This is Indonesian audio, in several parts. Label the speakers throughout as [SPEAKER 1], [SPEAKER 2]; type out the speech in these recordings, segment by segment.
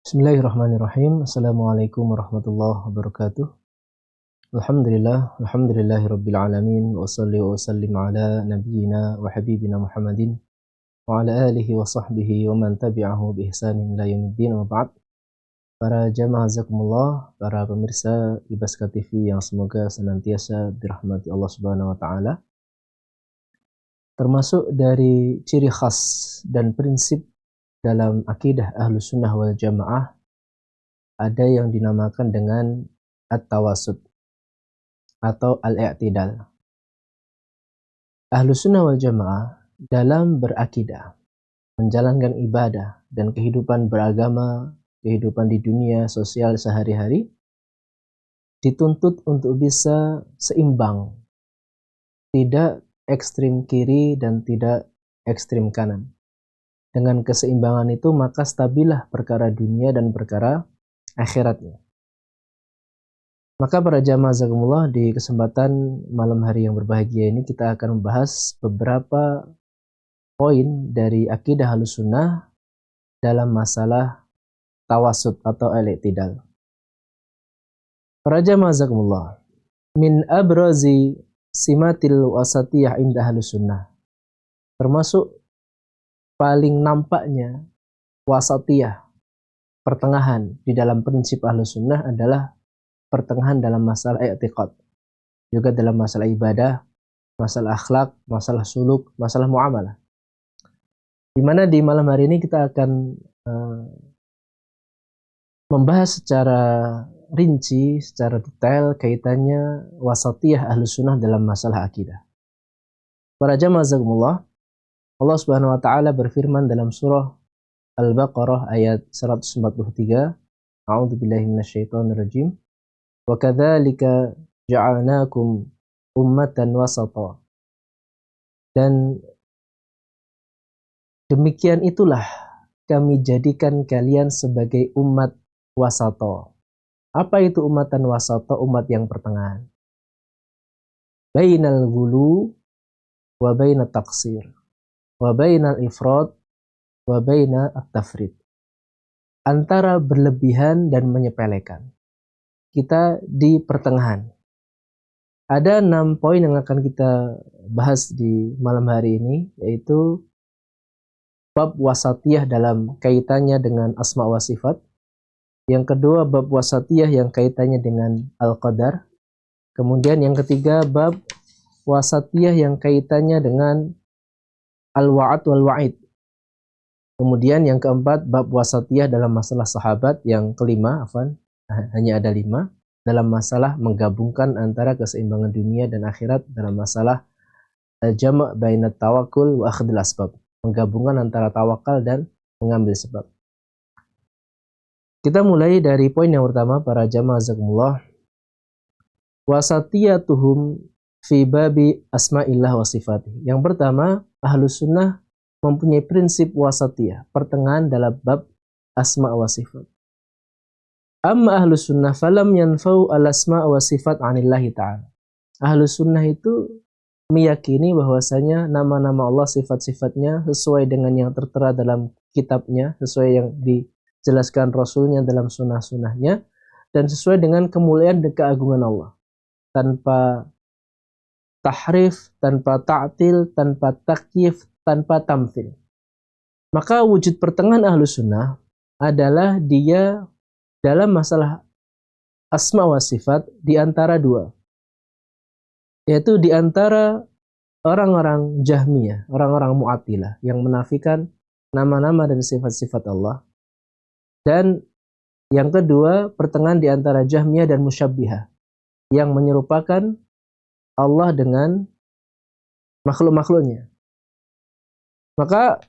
[SPEAKER 1] Bismillahirrahmanirrahim. Assalamualaikum warahmatullahi wabarakatuh. Alhamdulillahirabbil alamin wa shalli wa sallim ala nabiyyina wa habibina Muhammadin wa ala alihi wa sahbihi wa man tabi'ahu bi ihsanin ila yaumiddin wa ba'd. Para jamaah zakumullah, para pemirsa Ibaska TV yang semoga senantiasa dirahmati Allah Subhanahu wa taala. Termasuk dari ciri khas dan prinsip dalam akidah Ahlus Sunnah wal Jamaah ada yang dinamakan dengan at-tawassut atau al-i'tidal. Ahlus Sunnah wal Jamaah dalam berakidah, menjalankan ibadah dan kehidupan beragama, kehidupan di dunia sosial sehari-hari, dituntut untuk bisa seimbang, tidak ekstrim kiri dan tidak ekstrim kanan. Dengan keseimbangan itu maka stabilah perkara dunia dan perkara akhiratnya. Maka para jamaah zakumullah, di kesempatan malam hari yang berbahagia ini kita akan membahas beberapa poin dari akidah Ahlus Sunnah dalam masalah tawassut atau al-i'tidal. Para jamaah zakumullah, min abrazi simatil wasatiyah inda Ahlus Sunnah, termasuk paling nampaknya wasatiyah, pertengahan di dalam prinsip Ahlus Sunnah adalah pertengahan dalam masalah i'tiqad, juga dalam masalah ibadah, masalah akhlak, masalah suluk, masalah muamalah. Di mana di malam hari ini kita akan membahas secara rinci, secara detail kaitannya wasatiyah Ahlus Sunnah dalam masalah akidah. Para jamaah zakumullah, Allah Subhanahu wa taala berfirman dalam surah Al-Baqarah ayat 143, A'udzubillahi minasyaitonir rajim. Wa kadzalika ja'alnakum ummatan wasata. Dan demikian itulah kami jadikan kalian sebagai umat wasata. Apa itu umatan wasata? Umat yang pertengahan. Bainal ghulu wa bainat taqsir wa bainal ifrat wa baina at-tafrid. Antara berlebihan dan menyepelekan. Kita di pertengahan. Ada 6 poin yang akan kita bahas di malam hari ini, yaitu bab wasatiyah dalam kaitannya dengan asma wa sifat. Yang kedua, bab wasatiyah yang kaitannya dengan al-qadar. Kemudian yang ketiga, bab wasatiyah yang kaitannya dengan al-wa'ad wal-wa'id. Kemudian yang keempat, bab wasatiyah dalam masalah sahabat. Yang kelima, hanya ada 5, dalam masalah menggabungkan antara keseimbangan dunia dan akhirat dalam masalah jama' bainat tawakkul wa akhdil asbab, menggabungkan antara tawakal dan mengambil sebab. Kita mulai dari poin yang pertama, para jamaah zakumullah. Wasatiyatuhum fi babi asma'illah wa sifatih. Yang pertama, Ahlus Sunnah mempunyai prinsip wasatiyah, pertengahan dalam bab asma wa sifat. Amma Ahlus Sunnah falam yanfau al-asma wa sifat anillahi ta'ala. Ahlus Sunnah itu meyakini bahwasanya nama-nama Allah, sifat-sifatnya sesuai dengan yang tertera dalam kitabnya, sesuai yang dijelaskan Rasulnya dalam sunnah-sunnahnya, dan sesuai dengan kemuliaan dan keagungan Allah. Tanpa tahrif, tanpa ta'til, tanpa takyif, tanpa tamthil. Maka wujud pertengahan Ahlus Sunnah adalah dia dalam masalah asma wa sifat di antara 2. Yaitu di antara orang-orang Jahmiyah, orang-orang Mu'attilah yang menafikan nama-nama dan sifat-sifat Allah. Dan yang kedua, pertengahan di antara Jahmiyah dan Musyabbihah yang menyerupakan Allah dengan makhluk-makhluknya. Maka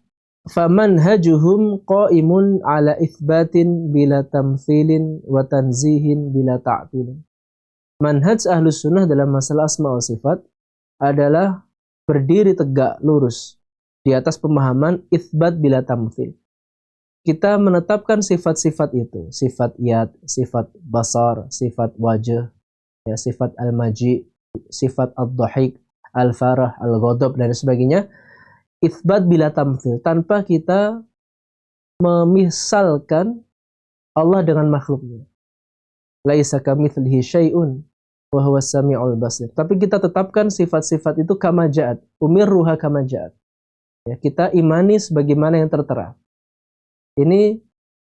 [SPEAKER 1] famanhajuhum qa'imun ala itsbatin bila tamthilin wa tanzihin bila ta'tilin. Manhaj Ahlus Sunnah dalam masalah asma wa sifat adalah berdiri tegak lurus di atas pemahaman itsbat bila tamthil. Kita menetapkan sifat-sifat itu, sifat yad, sifat basar, sifat wajah, ya, sifat al-maji, sifat ad-dhahik, al-farah, al-ghadab dan sebagainya. Itsbat bila tamthil, tanpa kita memisalkan Allah dengan makhluknya. Laisa kamitslihi syai'un wa huwas samiul basir. Tapi kita tetapkan sifat-sifat itu kama ja'at, umirruha kama ja'at. Ya, kita imani sebagaimana yang tertera. Ini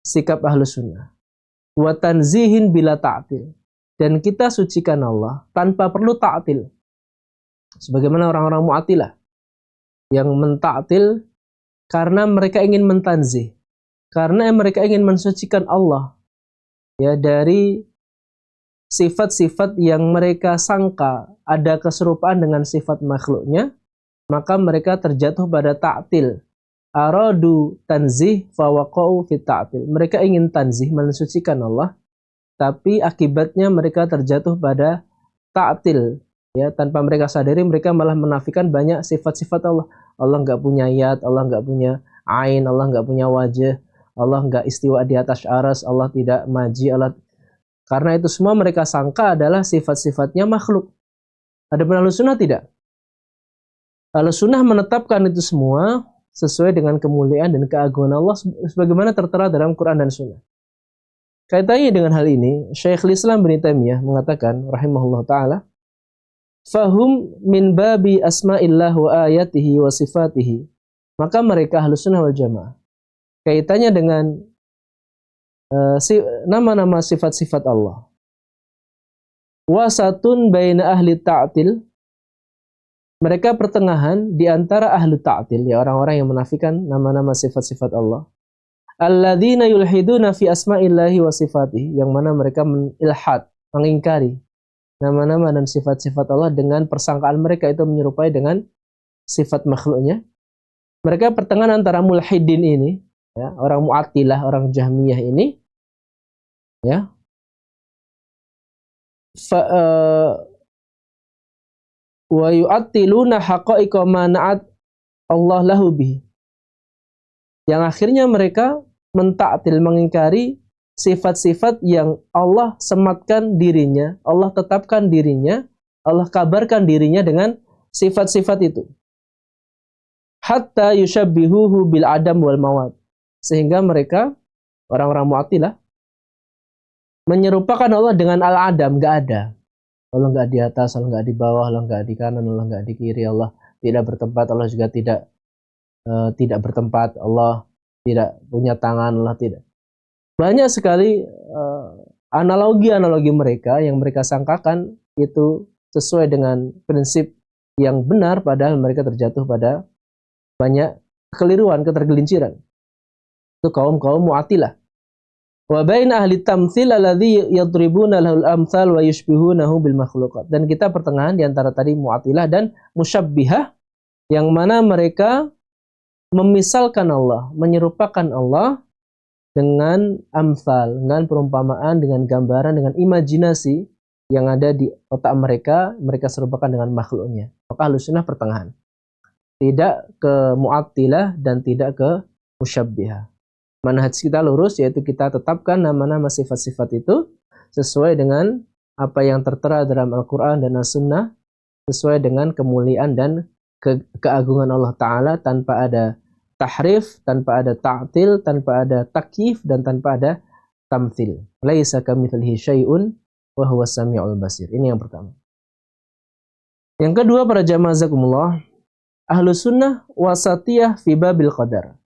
[SPEAKER 1] sikap Ahlus Sunnah. Wa tanzihin bila ta'til. Dan kita sucikan Allah tanpa perlu ta'til. Sebagaimana orang-orang Mu'attilah yang mentaktil karena mereka ingin mentanzih, karena mereka ingin mensucikan Allah ya dari sifat-sifat yang mereka sangka ada keserupaan dengan sifat makhluknya, maka mereka terjatuh pada ta'til. Aradu tanzih fawaqa'u fit ta'til. Mereka ingin tanzih, mensucikan Allah, tapi akibatnya mereka terjatuh pada ta'til. Ya, tanpa mereka sadari mereka malah menafikan banyak sifat-sifat Allah. Allah nggak punya yad, Allah nggak punya ain, Allah nggak punya wajah, Allah nggak istiwa di atas aras, Allah tidak maji, Allah. Karena itu semua mereka sangka adalah sifat-sifatnya makhluk. Adapun Ahlus Sunnah tidak. Ahlus Sunnah menetapkan itu semua sesuai dengan kemuliaan dan keagungan Allah sebagaimana tertera dalam Quran dan Sunnah. Kaitannya dengan hal ini, Syekhul Islam Ibnu Taimiyah mengatakan rahimahullah taala, fahum min babi asma'illah wa ayatihi wa sifatihi. Maka mereka Ahlus Sunnah wal Jamaah kaitannya dengan nama-nama sifat-sifat Allah. Wasatun baina ahli ta'til. Mereka pertengahan di antara ahli ta'til, ya orang-orang yang menafikan nama-nama sifat-sifat Allah. Alladzina yulhiduna fi asma'illahi wa sifatihi, yang mana mereka ilhad, mengingkari nama-nama dan sifat-sifat Allah dengan persangkaan mereka itu menyerupai dengan sifat makhluknya. Mereka pertengahan antara mulhidin ini, ya, orang Mu'attilah, orang Jahmiyah ini, ya, wa yu'attiluna haqa'iqa ma na'at Allah lahu bihi. Yang akhirnya mereka mentaktil, mengingkari sifat-sifat yang Allah sematkan dirinya, Allah tetapkan dirinya, Allah kabarkan dirinya dengan sifat-sifat itu. Hatta yushabbihuhu bil adam wal mawad. Sehingga mereka, orang-orang Mu'attilah, menyerupakan Allah dengan al-adam, gak ada. Allah nggak di atas, Allah nggak di bawah, Allah nggak di kanan, Allah nggak di kiri, Allah tidak bertempat, Allah juga tidak bertempat, Allah tidak punya tangan, Allah tidak. Banyak sekali analogi-analogi mereka yang mereka sangkakan itu sesuai dengan prinsip yang benar, padahal mereka terjatuh pada banyak kekeliruan, ketergelinciran. Itu kaum-kaum Mu'attilah. Wa baina ahli tamtsil alladhi yadribuna lahul amsal wa yushbihunahu bil makhluqat. Dan kita pertengahan di antara tadi Mu'attilah dan Musyabbihah, yang mana mereka memisalkan Allah, menyerupakan Allah dengan amsal, dengan perumpamaan, dengan gambaran, dengan imajinasi yang ada di otak mereka, mereka serupakan dengan makhluknya. Maka Ahlus Sunnah pertengahan. Tidak ke Mu'attilah dan tidak ke Musyabbihah. Manhaj kita lurus, yaitu kita tetapkan nama-nama sifat-sifat itu sesuai dengan apa yang tertera dalam Al-Quran dan As-Sunnah, sesuai dengan kemuliaan dan keagungan Allah Ta'ala, tanpa ada tahrif, tanpa ada ta'til, tanpa ada takyif, dan tanpa ada tamthil. Laisa kamitslihi syai'un wa huwas samiul basir. Ini yang pertama. Yang kedua, para jamaah zakumullah, Ahlus Sunnah wasatiyah fi babil qadar.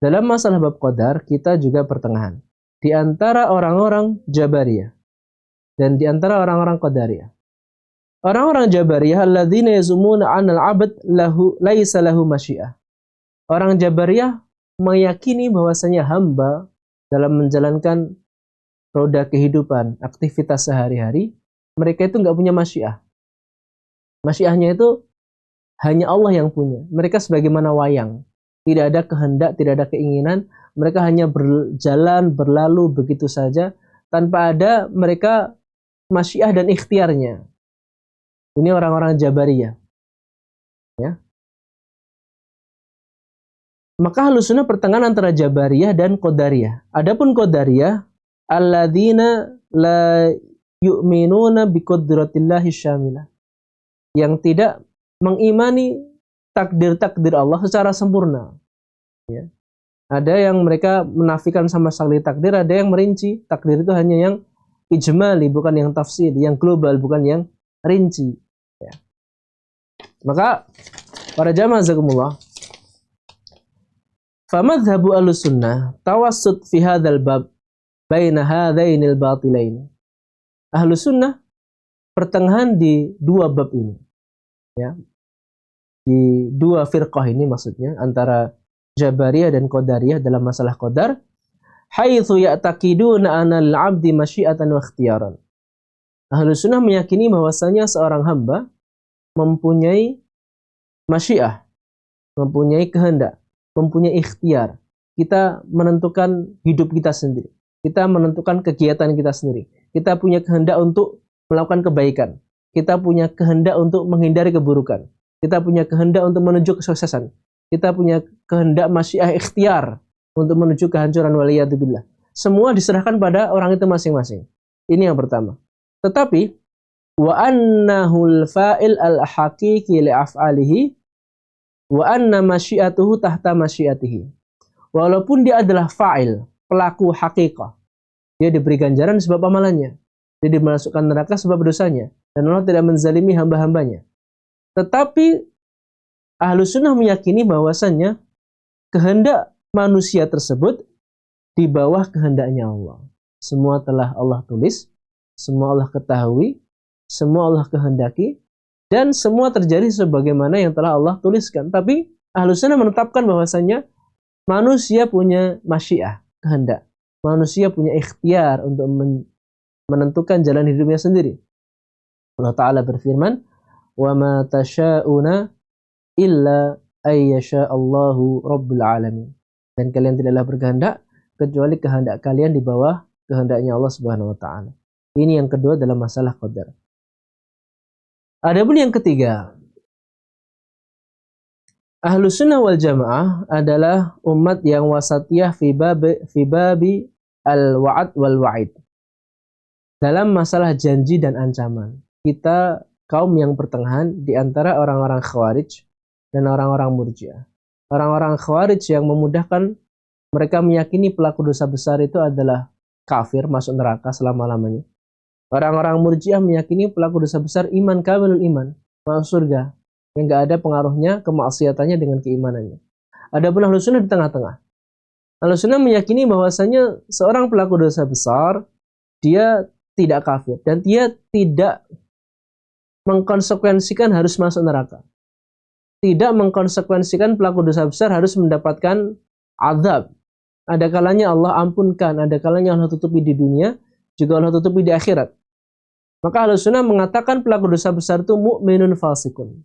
[SPEAKER 1] Dalam masalah bab qadar, kita juga pertengahan. Di antara orang-orang Jabariyah dan di antara orang-orang Qadariyah. Orang-orang Jabariyah alladzina yazumuna 'anal 'abd lahu laisa lahu masyiah. Orang Jabariyah meyakini bahwasanya hamba dalam menjalankan roda kehidupan, aktivitas sehari-hari, mereka itu nggak punya masyiah. Masyiahnya itu hanya Allah yang punya. Mereka sebagaimana wayang. Tidak ada kehendak, tidak ada keinginan. Mereka hanya berjalan, berlalu begitu saja, tanpa ada mereka masyiah dan ikhtiarnya. Ini orang-orang Jabariyah. Ya. Maka Ahlus Sunnah pertengahan antara Jabariyah dan Qadariyah. Adapun Qadariyah, alladzina la yu'minuna biqudratillahi syamilah. Yang tidak mengimani takdir-takdir Allah secara sempurna. Ya. Ada yang mereka menafikan sama sekali takdir, ada yang merinci. Takdir itu hanya yang ijmali, bukan yang tafsir, yang global, bukan yang rinci. Ya. Maka para jamaah zakumullah, famadhabu ahlussunnah tawassut fi hadzal bab baina hadainil batilain. Ahlussunnah pertengahan di dua bab ini. Ya. Di dua firqah ini maksudnya, antara Jabariyah dan Qadariyah dalam masalah qadar, haitsu ya'taqiduna anna al-'abdi masyiatan wa ikhtiyaran. Ahlussunnah meyakini bahwasanya seorang hamba mempunyai masyiah, mempunyai kehendak, mempunyai ikhtiar. Kita menentukan hidup kita sendiri. Kita menentukan kegiatan kita sendiri. Kita punya kehendak untuk melakukan kebaikan. Kita punya kehendak untuk menghindari keburukan. Kita punya kehendak untuk menuju kesuksesan. Kita punya kehendak masyiah ikhtiar untuk menuju kehancuran, waliyadzubillah. Semua diserahkan pada orang itu masing-masing. Ini yang pertama. Tetapi wa annahul fa'il al-haqiqi li af'alihi wa anna masyiatuhu tahta masyiatihi. Walaupun dia adalah fa'il, pelaku hakikah, dia diberi ganjaran sebab amalannya, dia dimasukkan neraka sebab dosanya, dan Allah tidak menzalimi hamba-hambanya. Tetapi Ahlussunnah meyakini bahwasannya kehendak manusia tersebut di bawah kehendaknya Allah. Semua telah Allah tulis, semua Allah ketahui, semua Allah kehendaki, dan semua terjadi sebagaimana yang telah Allah tuliskan. Tapi Ahlussunnah menetapkan bahwasannya manusia punya masyiah, kehendak. Manusia punya ikhtiar untuk menentukan jalan hidupnya sendiri. Allah Ta'ala berfirman, وَمَا تَشَاءُونَ illa ayyasha Allahu Rabbul Alamin. Dan kalian tidaklah berkehendak kecuali kehendak kalian di bawah kehendaknya Allah Subhanahu wa taala. Ini yang kedua dalam masalah qadar. Adapun yang ketiga, Ahlussunnah wal Jamaah adalah umat yang wasatiyah fi babi al-wa'ad wal wa'id. Dalam masalah janji dan ancaman. Kita kaum yang pertengahan di antara orang-orang Khawarij dan orang-orang Murji'ah. Orang-orang Khawarij yang memudahkan, mereka meyakini pelaku dosa besar itu adalah kafir, masuk neraka selama-lamanya. Orang-orang Murji'ah meyakini pelaku dosa besar iman, kamilul iman, masuk surga, yang gak ada pengaruhnya kemaksiatannya dengan keimanannya. Adapun Ahlussunnah di tengah-tengah. Ahlussunnah meyakini bahwasanya seorang pelaku dosa besar, dia tidak kafir, dan dia tidak mengkonsekuensikan harus masuk neraka. Tidak mengkonsekuensikan pelaku dosa besar harus mendapatkan azab. Ada kalanya Allah ampunkan, ada kalanya Allah tutupi di dunia, juga Allah tutupi di akhirat. Maka Ahlussunnah mengatakan pelaku dosa besar itu mu'minun fasikun.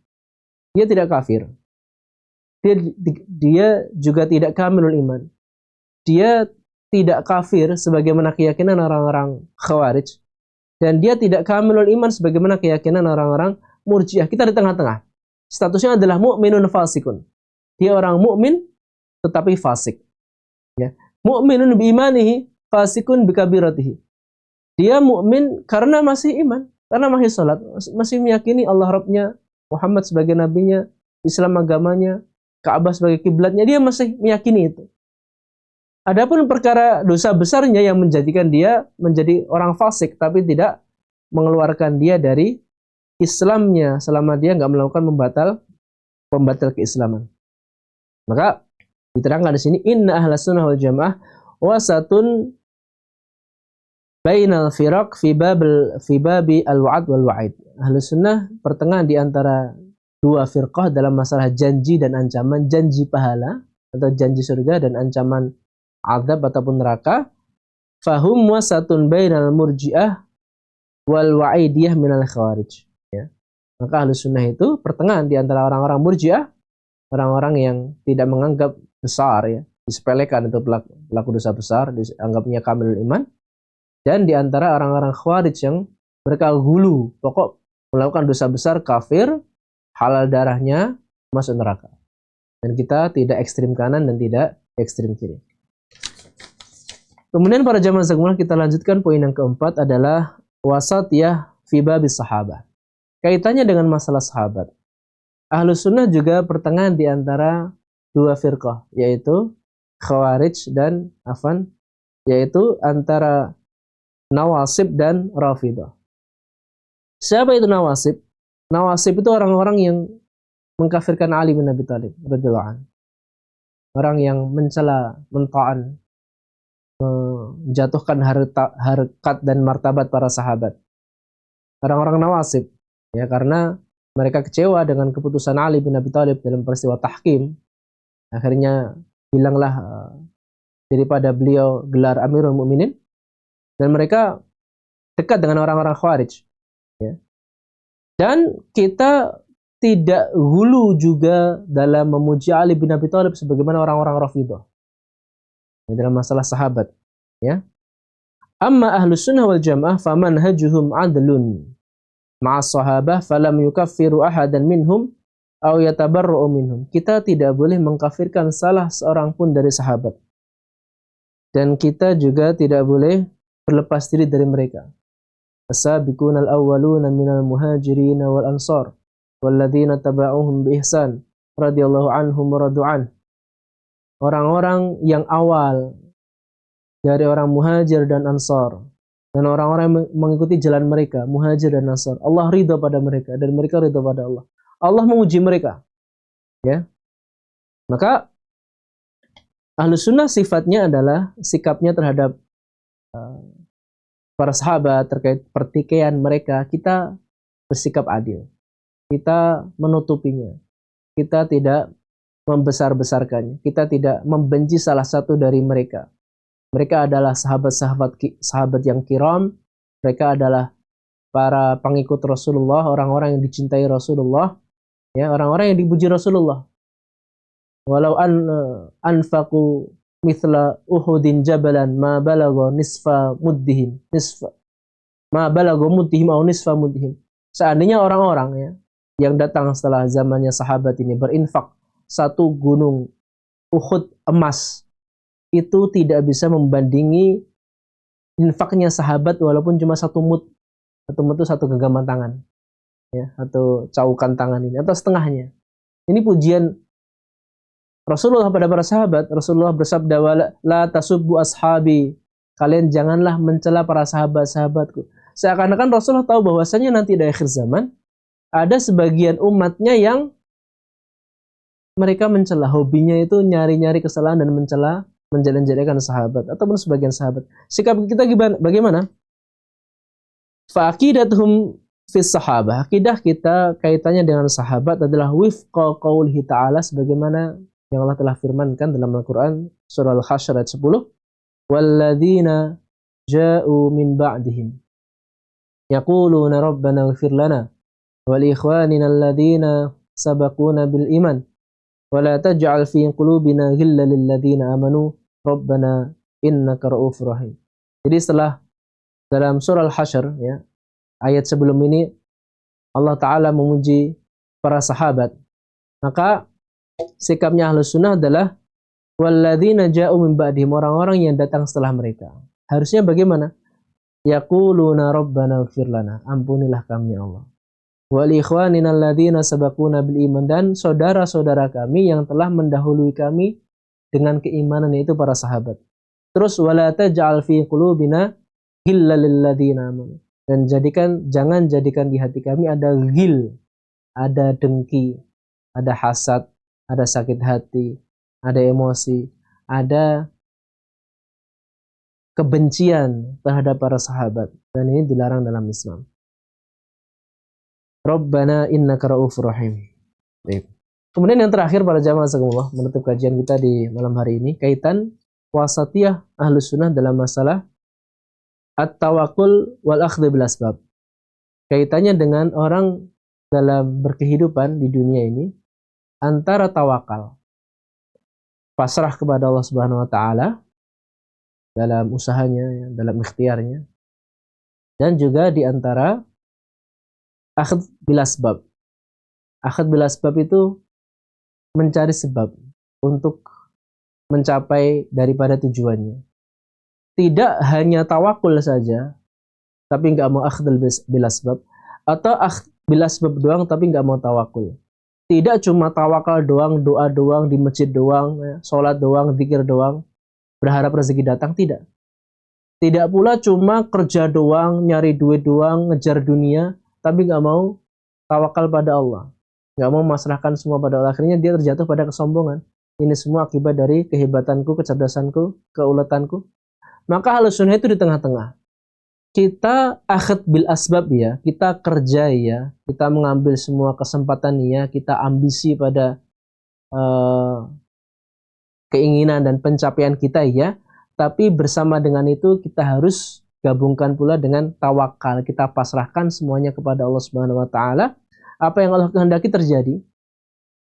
[SPEAKER 1] Dia tidak kafir. Dia juga tidak kamilul iman. Dia tidak kafir sebagaimana keyakinan orang-orang Khawarij, dan dia tidak kamilul iman sebagaimana keyakinan orang-orang Murji'ah. Kita di tengah-tengah. Statusnya adalah mu'minun fasikun. Dia orang mukmin tetapi fasik. Ya. Mu'minun biimanihi fasikun bikabiratihi. Dia mukmin karena masih iman, karena masih salat, masih meyakini Allah Rabbnya, Muhammad sebagai nabinya, Islam agamanya, Ka'bah sebagai kiblatnya, dia masih meyakini itu. Adapun perkara dosa besarnya yang menjadikan dia menjadi orang fasik, tapi tidak mengeluarkan dia dari Islamnya selama dia nggak melakukan pembatal keislaman. Maka diterangkan di sini, inna ahlussunnah wal jamaah wasatun bainal firaq fi babi al-wa'd wal wa'id. Ahlussunnah pertengahan di antara dua firqah dalam masalah janji dan ancaman, janji pahala atau janji surga dan ancaman azab ataupun neraka. Fahum wasatun bainal murji'ah wal wa'idiyah minal khawarij. Ya. Maka Ahlussunnah itu pertengahan di antara orang-orang Murji'ah, orang-orang yang tidak menganggap besar, ya, disepelekan itu pelaku dosa besar, dianggapnya kamilul iman, dan di antara orang-orang Khawarij yang mereka hulu, pokok melakukan dosa besar, kafir, halal darahnya, masuk neraka. Dan kita tidak ekstrim kanan dan tidak ekstrim kiri. Kemudian para jamaah sekalian, kita lanjutkan poin yang keempat adalah wasatiyah fi babis sahabah. Kaitannya dengan masalah sahabat. Ahlussunnah juga pertengahan di antara dua firqah, yaitu Khawarij dan yaitu antara Nawasib dan Rafidah. Siapa itu Nawasib? Nawasib itu orang-orang yang mengkafirkan Ali bin Abi Thalib radhiyallahu anhu. Orang yang mencela, mentaan, menjatuhkan harkat dan martabat para sahabat. Orang-orang Nawasib, ya, karena mereka kecewa dengan keputusan Ali bin Abi Thalib dalam peristiwa tahkim. Akhirnya hilanglah daripada beliau gelar Amirul Mukminin, dan mereka dekat dengan orang-orang Khawarij, ya. Dan kita tidak hulu juga dalam memuji Ali bin Abi Thalib sebagaimana orang-orang Rafidhah, ya, dalam masalah sahabat, ya. Amma ahlus sunnah wal jamaah famanhajuhum adlun ma'as sahabah falam yukaffiru ahadan minhum aw yatabarra'u minhum. Kita tidak boleh mengkafirkan salah seorang pun dari sahabat, dan kita juga tidak boleh berlepas diri dari mereka. As-sabiqunal awwaluna minal muhajirin wal ansar walladzina taba'uhum bi ihsan radhiyallahu anhum wa radu'an. Orang-orang yang awal dari orang muhajir dan ansar, dan orang-orang yang mengikuti jalan mereka, muhajir dan ansar, Allah ridha pada mereka dan mereka ridha pada Allah. Allah menguji mereka, ya. Maka Ahlus Sunnah sifatnya adalah sikapnya terhadap para sahabat terkait pertikaian mereka, kita bersikap adil. Kita menutupinya. Kita tidak membesar-besarkannya. Kita tidak membenci salah satu dari mereka. Mereka adalah sahabat yang kiram. Mereka adalah para pengikut Rasulullah, orang-orang yang dicintai Rasulullah, ya, orang-orang yang dipuji Rasulullah. Walau anfaqu mithla Uhudin jabalan ma balagha nisfa muddihim aw nisfa muddihim. Seandainya orang-orang, ya, yang datang setelah zamannya sahabat ini berinfak satu gunung Uhud emas, itu tidak bisa membandingi infaknya sahabat walaupun cuma satu mud. Satu mud itu satu genggaman tangan, ya, atau caukan tangan ini, atau setengahnya. Ini pujian Rasulullah pada para sahabat. Rasulullah bersabda, la tasubbu ashabi, kalian janganlah mencela para sahabat-sahabatku. Seakan-akan Rasulullah tahu bahwasanya nanti di akhir zaman ada sebagian umatnya yang mereka mencela, hobinya itu nyari-nyari kesalahan dan mencela, menjelek-jelekan sahabat ataupun sebagian sahabat. Sikap kita bagaimana? Fa aqidatuhum fis sahabah. Akidah kita kaitannya dengan sahabat adalah wifqa qaulihi ta'ala, sebagaimana yang Allah telah firmankan dalam Al-Quran surah Al-Hasyr ayat 10, walladzina ja'u min ba'dihim yaquluna rabbana ighfir lana wal ikhwanina alladzina sabaquna bil iman wa la taj'al fi qulubina ghillan lil ladzina amanu rabbana innaka ra'ufur rahim. Jadi setelah dalam surah Al-Hasyr, ya, ayat sebelum ini Allah Ta'ala memuji para sahabat, maka sikapnya Ahlus Sunnah adalah walladzina ja'u min ba'dihim, orang-orang yang datang setelah mereka. Harusnya bagaimana? Yaquluna rabbana ighfir lana, ampunilah kami ya Allah. Wal ikhwanina alladzina sabaquna bil iman, dan saudara-saudara kami yang telah mendahului kami dengan keimanan, yaitu para sahabat. Terus wala taj'al fi qulubina ghillan lil ladzina amanu, dan jangan jadikan di hati kami ada ghil, ada dengki, ada hasad, ada sakit hati, ada emosi, ada kebencian terhadap para sahabat, dan ini dilarang dalam Islam. Rabbana innaka ra'ufur rahim. Baik. Kemudian yang terakhir para jamaah sekalian, menutup kajian kita di malam hari ini, kaitan wasatiyah Ahlus Sunnah dalam masalah at-tawakkul wal akhdh bil asbab. Kaitannya dengan orang dalam berkehidupan di dunia ini antara tawakal, pasrah kepada Allah Subhanahu wa taala dalam usahanya, dalam ikhtiarnya, dan juga di antara akhd bil asbab. Akhd bil asbab itu mencari sebab untuk mencapai daripada tujuannya. Tidak hanya tawakul saja tapi nggak mau akhd bil asbab, atau akhd bil asbab doang tapi nggak mau tawakul. Tidak cuma tawakal doang, doa doang, di masjid doang, ya, sholat doang, zikir doang, berharap rezeki datang, tidak. Tidak pula cuma kerja doang, nyari duit doang, ngejar dunia, tapi nggak mau tawakal pada Allah. Nggak mau memasrahkan semua pada Allah. Akhirnya dia terjatuh pada kesombongan. Ini semua akibat dari kehebatanku, kecerdasanku, keuletanku. Maka Ahlus Sunnah itu di tengah-tengah. Kita akhid bil asbab ya, kita kerja ya, kita mengambil semua kesempatan ya, kita ambisi pada keinginan dan pencapaian kita ya, tapi bersama dengan itu kita harus gabungkan pula dengan tawakal. Kita pasrahkan semuanya kepada Allah Subhanahu wa taala. Apa yang Allah kehendaki terjadi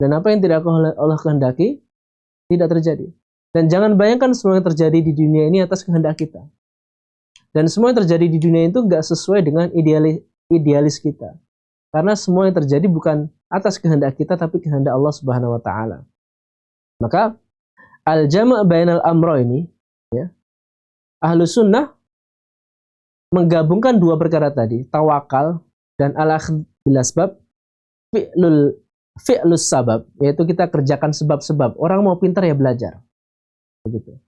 [SPEAKER 1] dan apa yang tidak Allah kehendaki tidak terjadi. Dan jangan bayangkan semua yang terjadi di dunia ini atas kehendak kita. Dan semua yang terjadi di dunia itu nggak sesuai dengan idealis kita. Karena semua yang terjadi bukan atas kehendak kita, tapi kehendak Allah Subhanahu wa taala. Maka al-jama' bainal amro ini, ya, Ahlus Sunnah menggabungkan dua perkara tadi, tawakal dan al-akhdh bil asbab, fi'lus sabab, yaitu kita kerjakan sebab-sebab. Orang mau pintar ya belajar. Begitu.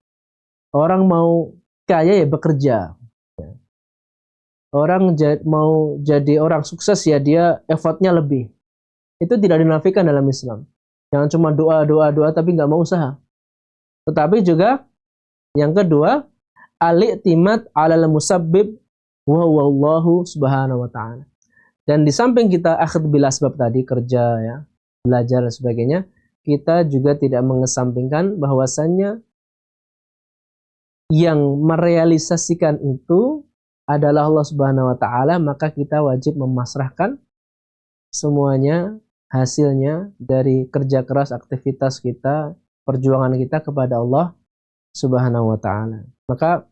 [SPEAKER 1] Orang mau kaya ya bekerja. Orang mau jadi orang sukses ya dia effortnya lebih. Itu tidak dinafikan dalam Islam. Jangan cuma doa tapi nggak mau usaha. Tetapi juga yang kedua, al-i'timad 'alal musabbib wa wallahu subhanahu wa ta'ala. Dan di samping kita akhid bil asbab tadi, kerja ya, belajar dan sebagainya, kita juga tidak mengesampingkan bahwasannya yang merealisasikan itu adalah Allah Subhanahu wa taala, maka kita wajib memasrahkan semuanya hasilnya dari kerja keras aktivitas kita, perjuangan kita kepada Allah Subhanahu wa taala. Maka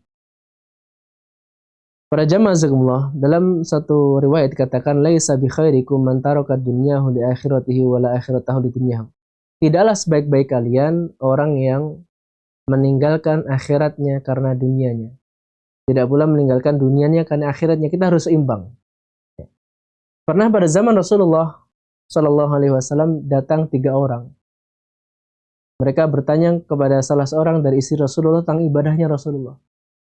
[SPEAKER 1] para jamaah zakumullah, dalam satu riwayat dikatakan laisa bi khairikum man taraka dunyahu li akhiratihi wa la akhiratahu li dunyahu. Tidaklah sebaik-baik kalian orang yang meninggalkan akhiratnya karena dunianya. Tidak pula meninggalkan dunianya karena akhiratnya. Kita harus seimbang. Pernah pada zaman Rasulullah Shallallahu Alaihi Wasallam datang 3 orang. Mereka bertanya kepada salah seorang dari istri Rasulullah tentang ibadahnya Rasulullah.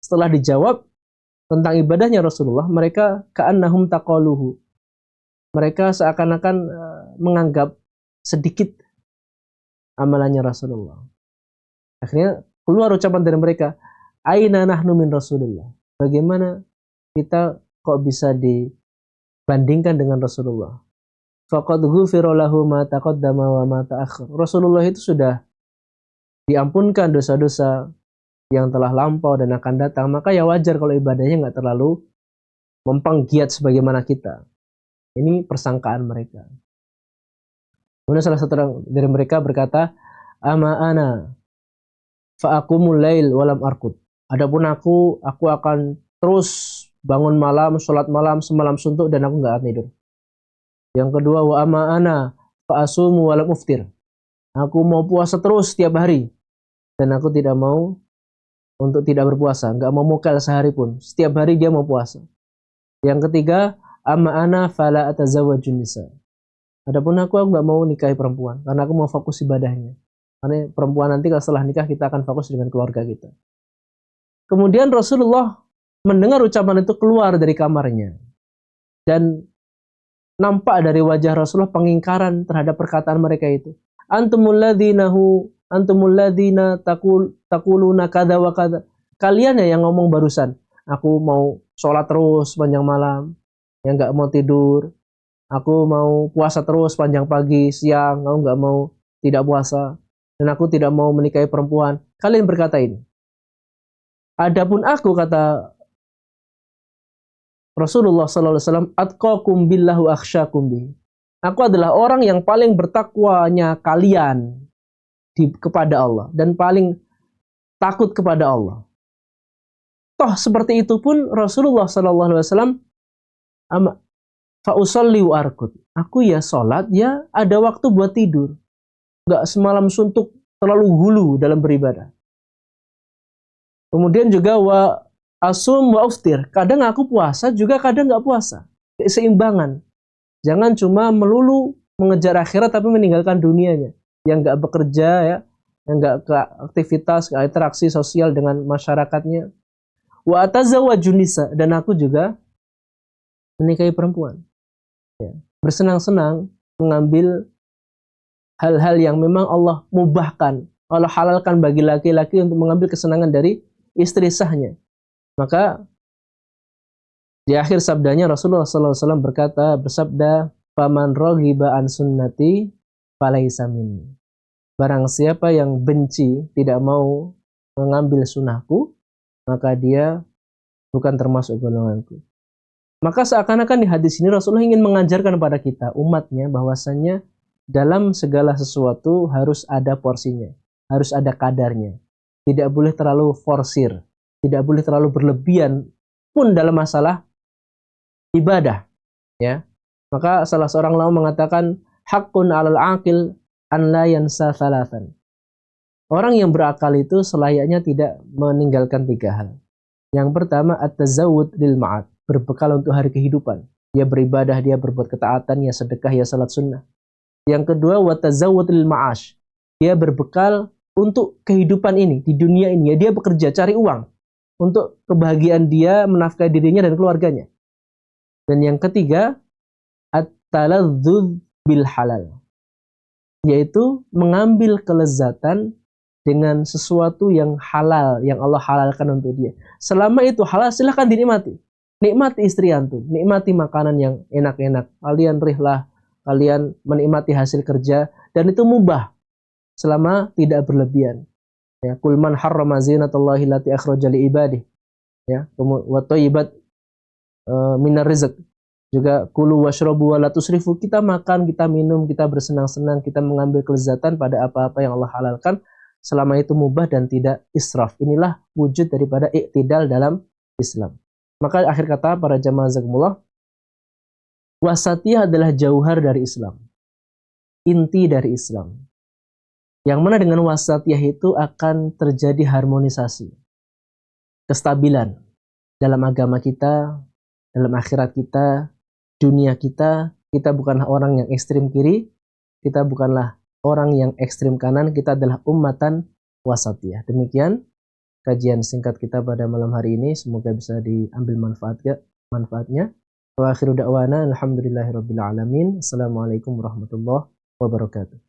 [SPEAKER 1] Setelah dijawab tentang ibadahnya Rasulullah, mereka ka'annahum taqaluhu. Mereka seakan-akan menganggap sedikit amalannya Rasulullah. Akhirnya keluar ucapan dari mereka, aina nahnu min Rasulullah. Bagaimana kita kok bisa dibandingkan dengan Rasulullah? Faqad ghufira lahu ma taqaddama wa ma ta'akhkhar. Rasulullah itu sudah diampunkan dosa-dosa yang telah lampau dan akan datang, maka ya wajar kalau ibadahnya nggak terlalu mempenggiat sebagaimana kita. Ini persangkaan mereka. Kemudian salah satu dari mereka berkata, ama ana fa'akumul lail walam arkut. Adapun aku akan terus bangun malam, sholat malam semalam suntuk dan aku nggak akan tidur. Yang kedua, wa ama ana fa'asumu walam uftir. Aku mau puasa terus setiap hari dan aku tidak mau untuk tidak berpuasa, nggak mau mukal sehari pun. Setiap hari dia mau puasa. Yang ketiga, ama ana fala atazawwajun nisa. Adapun aku nggak mau nikahi perempuan karena aku mau fokus ibadahnya. Karena perempuan nanti kalau setelah nikah kita akan fokus dengan keluarga kita. Kemudian Rasulullah mendengar ucapan itu keluar dari kamarnya. Dan nampak dari wajah Rasulullah pengingkaran terhadap perkataan mereka itu. Antumul ladzina taquluna kada wa kada. Kalian ya yang ngomong barusan, aku mau sholat terus sepanjang malam, yang nggak mau tidur. Aku mau puasa terus sepanjang pagi, siang, aku nggak mau tidak puasa. Dan aku tidak mau menikahi perempuan. Kalian berkata ini. Adapun aku, kata Rasulullah SAW, atqakum billahu akhsyakum bihi. Aku adalah orang yang paling bertakwanya kalian kepada Allah. Dan paling takut kepada Allah. Toh seperti itu pun Rasulullah SAW, fa'usalli wa arkut. Aku ya sholat, ya ada waktu buat tidur. Gak semalam suntuk terlalu hulu dalam beribadah. Kemudian juga wa asum wa uftir. Kadang aku puasa juga kadang gak puasa. Keseimbangan. Jangan cuma melulu mengejar akhirat tapi meninggalkan dunianya, yang nggak bekerja ya, yang nggak ke aktivitas, ke interaksi sosial dengan masyarakatnya. Wa atazawwaju nisa, dan aku juga menikahi perempuan. Ya. Bersenang-senang mengambil hal-hal yang memang Allah mubahkan, Allah halalkan bagi laki-laki untuk mengambil kesenangan dari istri sahnya. Maka di akhir sabdanya Rasulullah SAW bersabda, "Faman raghiba an sunnati falaisa minni." Barang siapa yang benci, tidak mau mengambil sunnahku, maka dia bukan termasuk golonganku. Maka seakan-akan di hadis ini Rasulullah ingin mengajarkan kepada kita, umatnya, bahwasannya dalam segala sesuatu harus ada porsinya, harus ada kadarnya. Tidak boleh terlalu forsir, tidak boleh terlalu berlebihan pun dalam masalah ibadah, ya. Maka salah seorang ulama mengatakan, haqqun 'alal 'aqil an la yansa thalathan. Orang yang berakal itu selayaknya tidak meninggalkan 3 hal. Yang pertama, at-tazawwud lil ma'ad, berbekal untuk hari kehidupan. Dia beribadah, dia berbuat ketaatan, ya sedekah, ya salat sunnah. Yang kedua, wa tazawwud lil ma'ash. Dia berbekal untuk kehidupan ini, di dunia ini. Ya, dia bekerja, cari uang untuk kebahagiaan dia, menafkahi dirinya dan keluarganya. Dan yang ketiga, at-taladzuz bil halal, yaitu mengambil kelezatan dengan sesuatu yang halal, yang Allah halalkan untuk dia. Selama itu halal, silahkan dinikmati. Nikmati istri antum, nikmati makanan yang enak-enak. Kalian rihlah, kalian menikmati hasil kerja, dan itu mubah selama tidak berlebihan. Ya, kul man harrama zinatallahi allati akhraja li ibadihi. Ya, wa thayyibat minar rizq. Juga kulu washrabu wa la tusrifu, kita makan, kita minum, kita bersenang-senang, kita mengambil kelezatan pada apa-apa yang Allah halalkan selama itu mubah dan tidak israf. Inilah wujud daripada iktidal dalam Islam. Maka akhir kata para jamaah zakumullah, wasatiyah adalah jauhar dari Islam, inti dari Islam. Yang mana dengan wasatiyah itu akan terjadi harmonisasi, kestabilan dalam agama kita, dalam akhirat kita, dunia kita. Kita bukanlah orang yang ekstrim kiri, kita bukanlah orang yang ekstrim kanan, kita adalah ummatan wasatiyah. Demikian kajian singkat kita pada malam hari ini, semoga bisa diambil manfaatnya. Wa akhiru da'wana alhamdulillahirabbil alamin. Assalamualaikum warahmatullahi wabarakatuh.